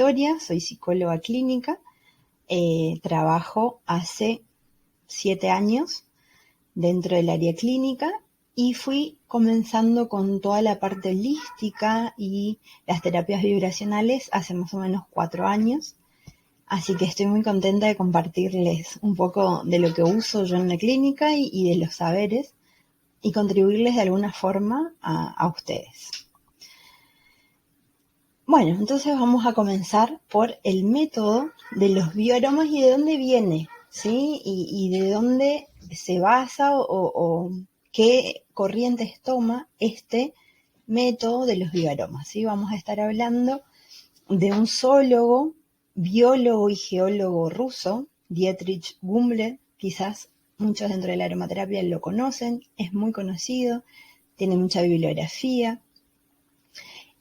Victoria, soy psicóloga clínica, trabajo hace 7 años dentro del área clínica y fui comenzando con toda la parte holística y las terapias vibracionales hace más o menos 4 años. Así que estoy muy contenta de compartirles un poco de lo que uso yo en la clínica y de los saberes y contribuirles de alguna forma a ustedes. Bueno, entonces vamos a comenzar por el método de los bioaromas y de dónde viene, ¿sí? Y de dónde se basa o qué corrientes toma este método de los bioaromas, ¿sí? Vamos a estar hablando de un zoólogo, biólogo y geólogo ruso, Dietrich Gumble. Quizás muchos dentro de la aromaterapia lo conocen, es muy conocido, tiene mucha bibliografía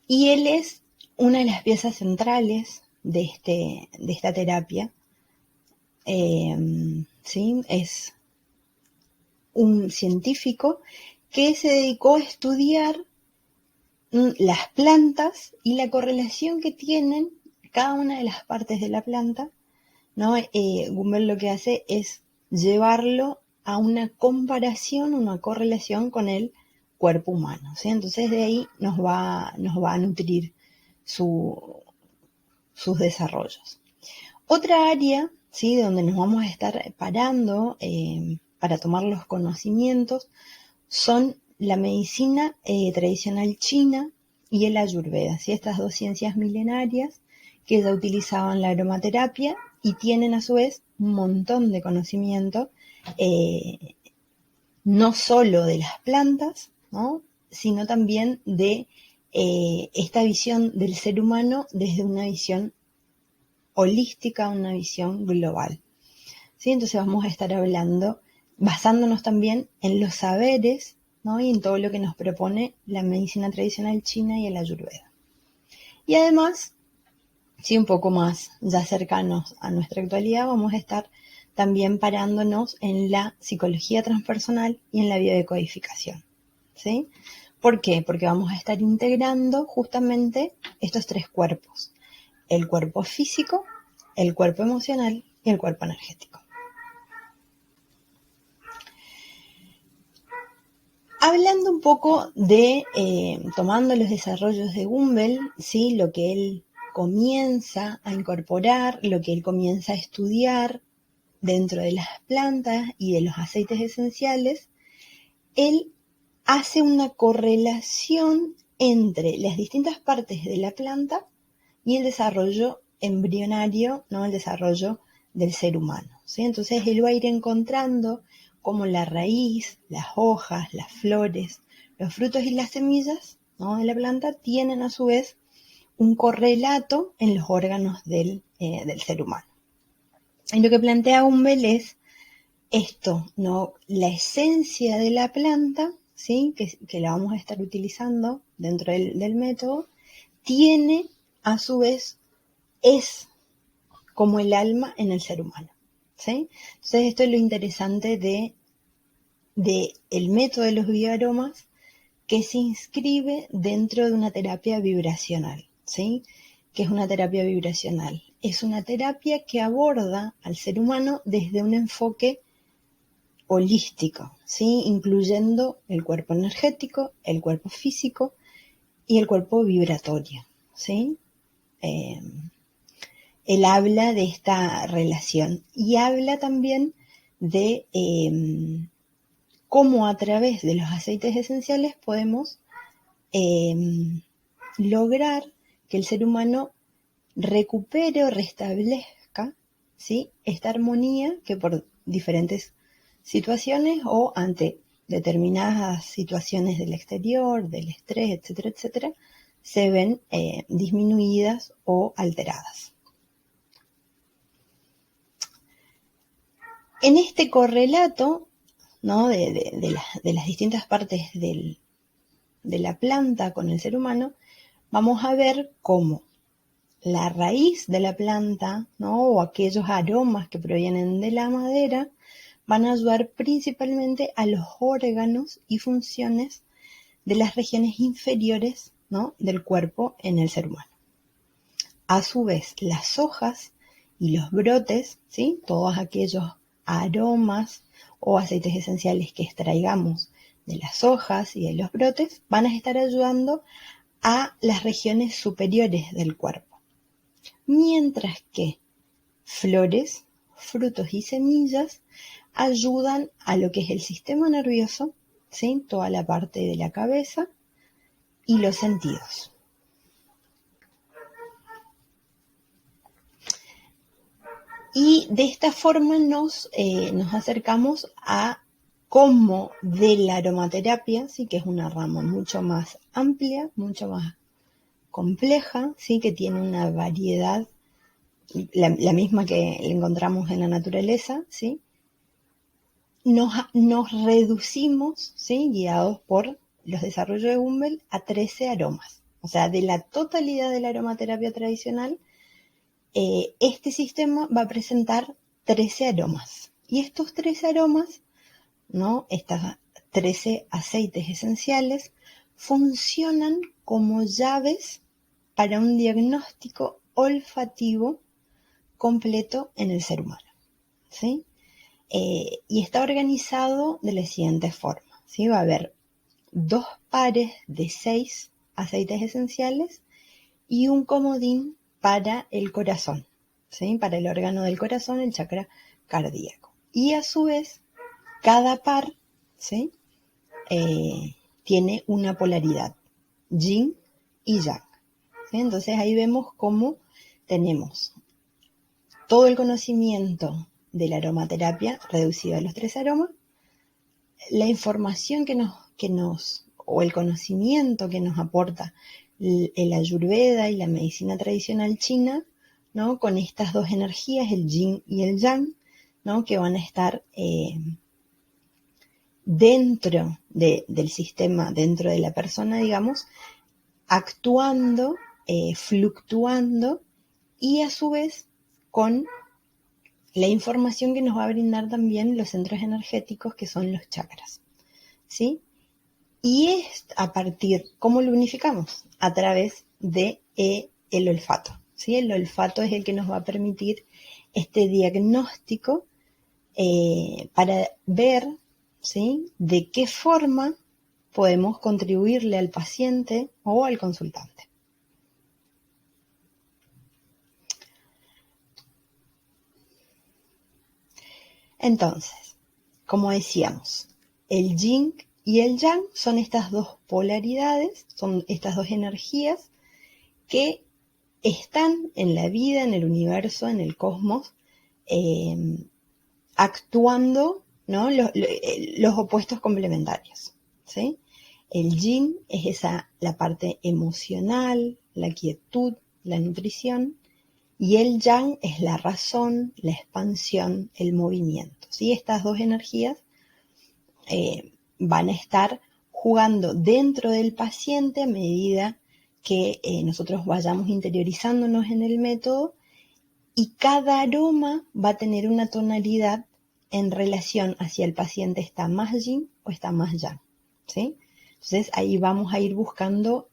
y él es una de las piezas centrales de esta terapia. ¿Sí? Es un científico que se dedicó a estudiar las plantas y la correlación que tienen cada una de las partes de la planta, ¿no? Gumbel lo que hace es llevarlo a una comparación, una correlación con el cuerpo humano, ¿sí? Entonces de ahí nos va a nutrir sus desarrollos. Otra área, ¿sí?, donde nos vamos a estar parando para tomar los conocimientos son la medicina tradicional china y el ayurveda, ¿sí? Estas dos ciencias milenarias que ya utilizaban la aromaterapia y tienen a su vez un montón de conocimiento, no solo de las plantas, ¿no?, sino también de esta visión del ser humano desde una visión holística, una visión global, ¿sí? Entonces vamos a estar hablando, basándonos también en los saberes, ¿no?, y en todo lo que nos propone la medicina tradicional china y el ayurveda. Y además, sí, un poco más ya cercanos a nuestra actualidad, vamos a estar también parándonos en la psicología transpersonal y en la biodecodificación, ¿sí? ¿Por qué? Porque vamos a estar integrando justamente estos 3 cuerpos: el cuerpo físico, el cuerpo emocional y el cuerpo energético. Hablando un poco de, tomando los desarrollos de Gumbel, ¿sí?, lo que él comienza a incorporar, lo que él comienza a estudiar dentro de las plantas y de los aceites esenciales, él hace una correlación entre las distintas partes de la planta y el desarrollo embrionario, ¿no?, el desarrollo del ser humano, ¿sí? Entonces él va a ir encontrando cómo la raíz, las hojas, las flores, los frutos y las semillas, ¿no?, de la planta tienen a su vez un correlato en los órganos del ser humano. Y lo que plantea Gumbel es esto, ¿no?, la esencia de la planta, ¿sí?, que la vamos a estar utilizando dentro del método, tiene a su vez, es como el alma en el ser humano, ¿sí? Entonces esto es lo interesante de el método de los bioaromas, que se inscribe dentro de una terapia vibracional, ¿sí? ¿Qué es una terapia vibracional? Es una terapia que aborda al ser humano desde un enfoque holístico, ¿sí?, incluyendo el cuerpo energético, el cuerpo físico y el cuerpo vibratorio, ¿sí? Él habla de esta relación y habla también de cómo a través de los aceites esenciales podemos lograr que el ser humano recupere o restablezca, ¿sí?, esta armonía que por diferentes situaciones o ante determinadas situaciones del exterior, del estrés, etcétera, etcétera, se ven disminuidas o alteradas. En este correlato, ¿no?, de las distintas partes de la planta con el ser humano, vamos a ver cómo la raíz de la planta, ¿no?, o aquellos aromas que provienen de la madera, van a ayudar principalmente a los órganos y funciones de las regiones inferiores, ¿no?, del cuerpo en el ser humano. A su vez, las hojas y los brotes, ¿sí? Todos aquellos aromas o aceites esenciales que extraigamos de las hojas y de los brotes van a estar ayudando a las regiones superiores del cuerpo. Mientras que flores, frutos y semillas ayudan a lo que es el sistema nervioso, ¿sí? Toda la parte de la cabeza y los sentidos. Y de esta forma nos acercamos a cómo de la aromaterapia, ¿sí? Que es una rama mucho más amplia, mucho más compleja, ¿sí? Que tiene una variedad, la misma que encontramos en la naturaleza, ¿sí? Nos reducimos, ¿sí? Guiados por los desarrollos de Gumbel, a 13 aromas. O sea, de la totalidad de la aromaterapia tradicional, este sistema va a presentar 13 aromas. Y estos 13 aromas, ¿no? Estas 13 aceites esenciales, funcionan como llaves para un diagnóstico olfativo completo en el ser humano, ¿sí? Y está organizado de la siguiente forma, ¿sí? Va a haber 2 pares de 6 aceites esenciales y un comodín para el corazón, ¿sí? Para el órgano del corazón, el chakra cardíaco. Y a su vez, cada par, ¿sí? Tiene una polaridad, yin y yang, ¿sí? Entonces ahí vemos cómo tenemos todo el conocimiento de la aromaterapia reducido a los 3 aromas, la información o el conocimiento que nos aporta el Ayurveda y la medicina tradicional china, ¿no? Con estas 2 energías, el yin y el yang, ¿no? Que van a estar dentro del sistema, dentro de la persona, digamos, actuando, fluctuando y a su vez con la información que nos va a brindar también los centros energéticos que son los chakras, ¿sí? Y es a partir, ¿cómo lo unificamos? A través de el olfato, ¿sí? El olfato es el que nos va a permitir este diagnóstico para ver, ¿sí? De qué forma podemos contribuirle al paciente o al consultante. Entonces, como decíamos, el yin y el yang son estas 2 polaridades, son estas 2 energías que están en la vida, en el universo, en el cosmos, actuando, ¿no? Los opuestos complementarios, ¿sí? El yin es la parte emocional, la quietud, la nutrición, y el yang es la razón, la expansión, el movimiento, ¿sí? Estas 2 energías van a estar jugando dentro del paciente a medida que nosotros vayamos interiorizándonos en el método, y cada aroma va a tener una tonalidad en relación a si el paciente está más yin o está más yang, ¿sí? Entonces ahí vamos a ir buscando,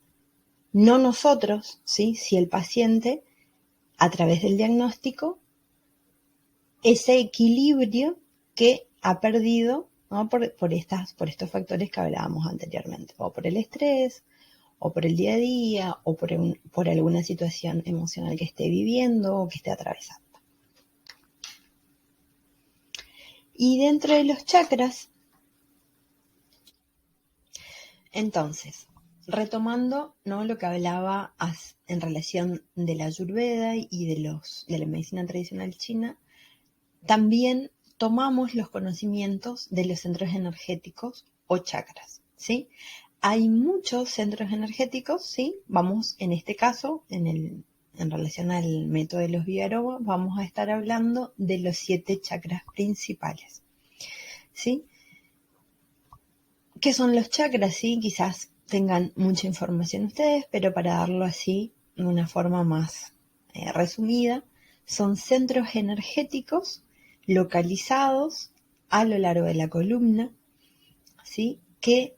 no nosotros, ¿sí? Si el paciente, a través del diagnóstico, ese equilibrio que ha perdido, ¿no? por estos factores que hablábamos anteriormente, o por el estrés, o por el día a día, o por alguna situación emocional que esté viviendo o que esté atravesando. Y dentro de los chakras, entonces, retomando, ¿no? Lo que hablaba en relación de la Ayurveda y de la medicina tradicional china, también tomamos los conocimientos de los centros energéticos o chakras, ¿sí? Hay muchos centros energéticos, ¿sí? Vamos, en este caso, en relación al método de los bioaromas, vamos a estar hablando de los 7 chakras principales, ¿sí? ¿Qué son los chakras? Sí, quizás tengan mucha información ustedes, pero para darlo así de una forma más resumida, son centros energéticos localizados a lo largo de la columna, ¿sí? Que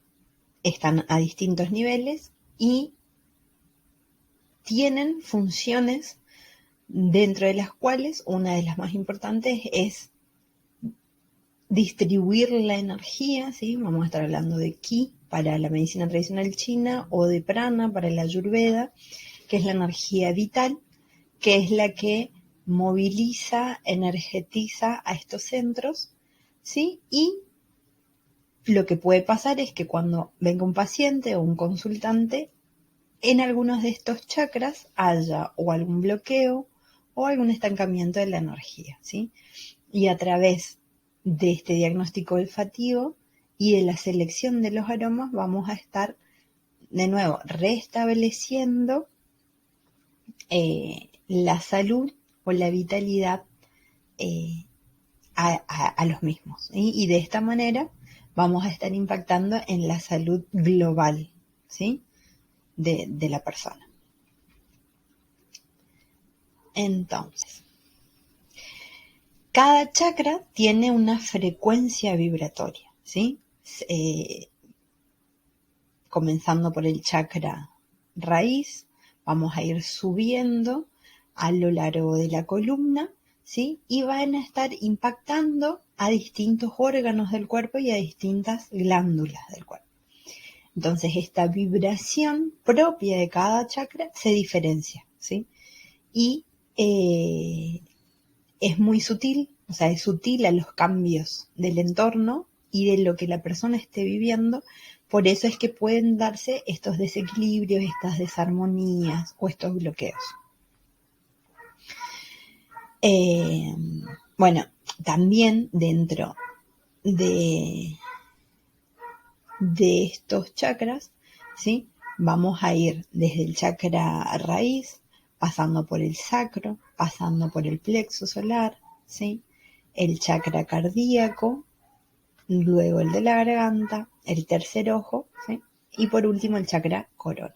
están a distintos niveles y tienen funciones dentro de las cuales una de las más importantes es distribuir la energía, ¿sí? Vamos a estar hablando de Ki para la medicina tradicional china o de Prana para la Ayurveda, que es la energía vital, que es la que moviliza, energetiza a estos centros, ¿sí? Y lo que puede pasar es que cuando venga un paciente o un consultante, en algunos de estos chakras haya o algún bloqueo o algún estancamiento de la energía, ¿sí? Y a través de este diagnóstico olfativo y de la selección de los aromas vamos a estar de nuevo restableciendo la salud o la vitalidad a los mismos, ¿sí? Y de esta manera vamos a estar impactando en la salud global, ¿sí? de la persona. Entonces, cada chakra tiene una frecuencia vibratoria, ¿sí? Comenzando por el chakra raíz, vamos a ir subiendo a lo largo de la columna, ¿sí? Y van a estar impactando a distintos órganos del cuerpo y a distintas glándulas del cuerpo. Entonces, esta vibración propia de cada chakra se diferencia, ¿sí? Y es muy sutil, o sea, es sutil a los cambios del entorno y de lo que la persona esté viviendo. Por eso es que pueden darse estos desequilibrios, estas desarmonías o estos bloqueos. Bueno, también dentro de estos chakras, ¿sí? Vamos a ir desde el chakra raíz, pasando por el sacro, pasando por el plexo solar, ¿sí? El chakra cardíaco, luego el de la garganta, el tercer ojo, ¿sí? Y por último el chakra corona.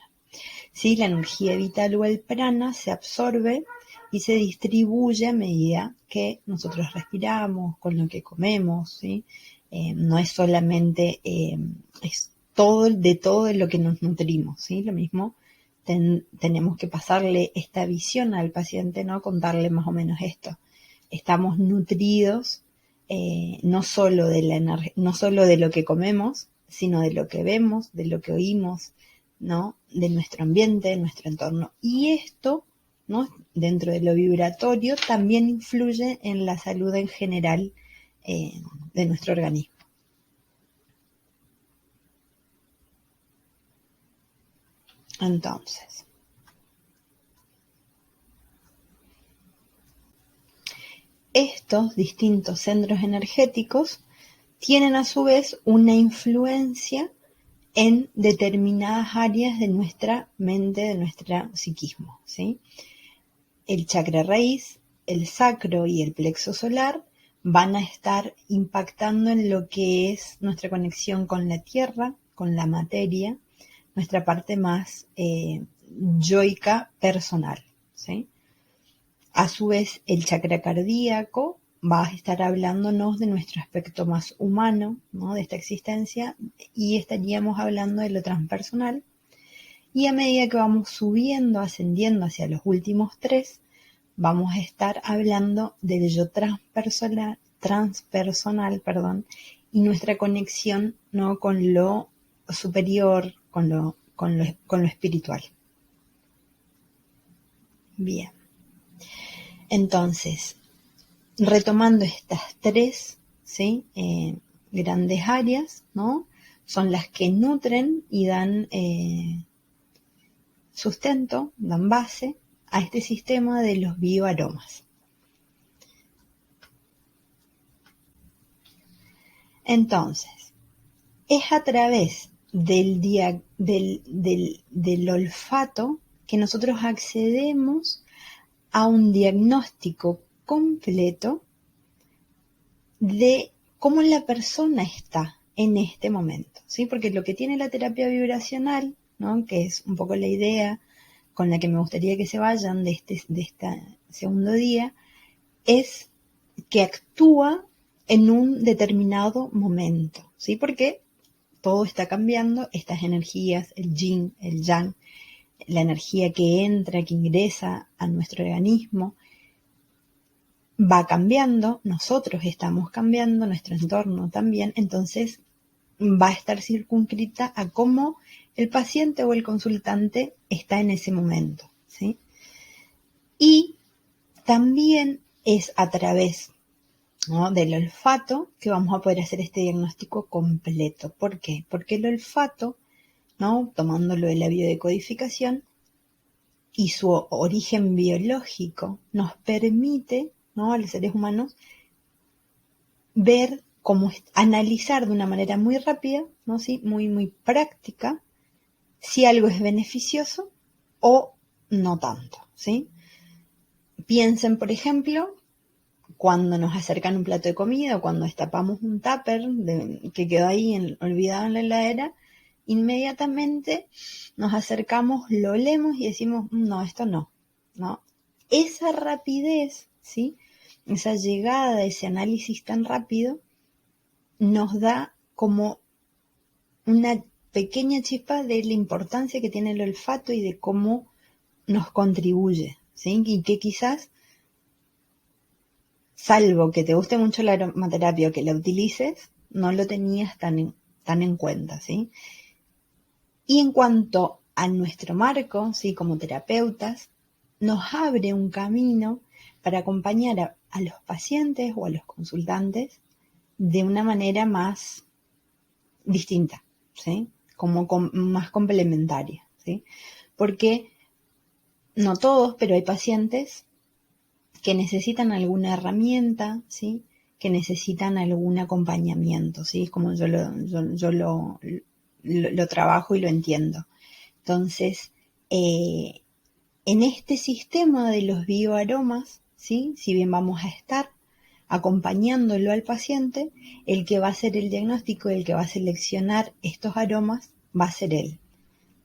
¿Sí? La energía vital o el prana se absorbe y se distribuye a medida que nosotros respiramos, con lo que comemos, ¿sí? No es solamente, es todo de lo que nos nutrimos, ¿sí? Lo mismo tenemos que pasarle esta visión al paciente, ¿no? Contarle más o menos esto. Estamos nutridos no solo no solo de lo que comemos, sino de lo que vemos, de lo que oímos, ¿no? De nuestro ambiente, de nuestro entorno. Y esto, ¿no? Dentro de lo vibratorio, también influye en la salud en general de nuestro organismo. Entonces, estos distintos centros energéticos tienen a su vez una influencia en determinadas áreas de nuestra mente, de nuestro psiquismo, ¿sí? El chakra raíz, el sacro y el plexo solar van a estar impactando en lo que es nuestra conexión con la tierra, con la materia, nuestra parte más yoica personal, ¿sí? A su vez, el chakra cardíaco va a estar hablándonos de nuestro aspecto más humano, ¿no? De esta existencia, y estaríamos hablando de lo transpersonal. Y a medida que vamos subiendo, ascendiendo hacia los últimos tres, vamos a estar hablando del yo transpersonal, y nuestra conexión, ¿no? Con lo superior, con lo espiritual. Bien. Entonces, retomando estas tres, ¿sí? Grandes áreas, ¿no? Son las que nutren y dan sustento, dan base a este sistema de los bioaromas. Entonces, es a través del olfato que nosotros accedemos a un diagnóstico completo de cómo la persona está en este momento, ¿sí? Porque lo que tiene la terapia vibracional, ¿no? Que es un poco la idea con la que me gustaría que se vayan de este segundo día, es que actúa en un determinado momento, ¿sí? Porque todo está cambiando, estas energías, el yin, el yang, la energía que entra, que ingresa a nuestro organismo, va cambiando, nosotros estamos cambiando, nuestro entorno también, entonces va a estar circunscrita a cómo el paciente o el consultante está en ese momento, ¿sí? Y también es a través, ¿no?, del olfato que vamos a poder hacer este diagnóstico completo. ¿Por qué? Porque el olfato, ¿no?, tomándolo de la biodecodificación y su origen biológico, nos permite, ¿no?, a los seres humanos ver cómo analizar de una manera muy rápida, ¿no?, ¿sí?, muy práctica, si algo es beneficioso o no tanto, ¿sí? Piensen, por ejemplo, cuando nos acercan un plato de comida o cuando destapamos un tupper que quedó ahí olvidado en la heladera, inmediatamente nos acercamos, lo olemos y decimos, no, esto no, ¿no? Esa rapidez, ¿sí?, esa llegada, ese análisis tan rápido, nos da como una pequeña chispa de la importancia que tiene el olfato y de cómo nos contribuye, ¿sí? Y que quizás, salvo que te guste mucho la aromaterapia o que la utilices, no lo tenías tan en cuenta, ¿sí? Y en cuanto a nuestro marco, ¿sí?, como terapeutas, nos abre un camino para acompañar a los pacientes o a los consultantes de una manera más distinta, ¿sí?, como más complementaria, ¿sí? Porque no todos, pero hay pacientes que necesitan alguna herramienta, ¿sí?, que necesitan algún acompañamiento, ¿sí?, como yo lo trabajo y lo entiendo. Entonces, en este sistema de los bioaromas, ¿sí?, si bien vamos a estar acompañándolo al paciente, el que va a hacer el diagnóstico, el que va a seleccionar estos aromas, va a ser él.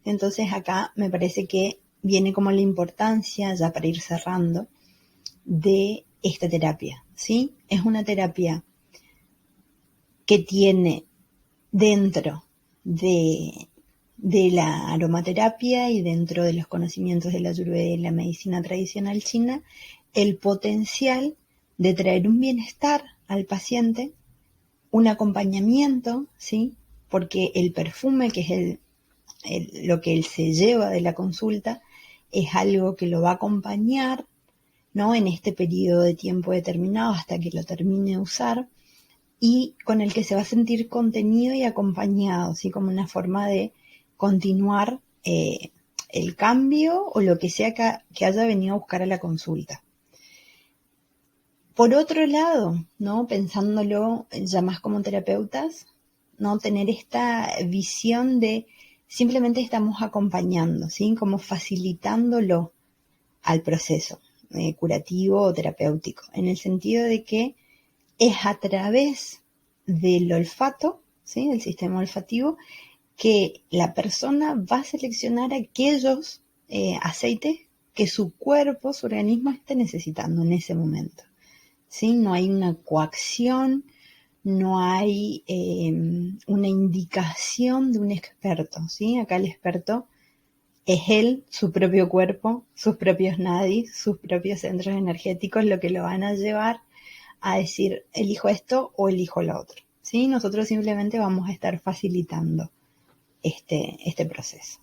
Entonces acá me parece que viene como la importancia, ya para ir cerrando, de esta terapia, ¿sí? Es una terapia que tiene dentro de la aromaterapia y dentro de los conocimientos de la Ayurveda y la medicina tradicional china, el potencial de traer un bienestar al paciente, un acompañamiento, ¿sí? Porque el perfume, que es lo que él se lleva de la consulta, es algo que lo va a acompañar, ¿no?, en este periodo de tiempo determinado hasta que lo termine de usar, y con el que se va a sentir contenido y acompañado, ¿sí?, como una forma de continuar el cambio o lo que sea que haya venido a buscar a la consulta. Por otro lado, ¿no?, pensándolo ya más como terapeutas, ¿no?, tener esta visión de simplemente estamos acompañando, ¿sí?, como facilitándolo al proceso curativo o terapéutico, en el sentido de que es a través del olfato, ¿sí?, del sistema olfativo, que la persona va a seleccionar aquellos aceites que su cuerpo, su organismo esté necesitando en ese momento, ¿sí? No hay una coacción, no hay una indicación de un experto, ¿sí? Acá el experto es él, su propio cuerpo, sus propios nadis, sus propios centros energéticos, lo que lo van a llevar a decir, elijo esto o elijo lo otro, ¿sí? Nosotros simplemente vamos a estar facilitando este proceso.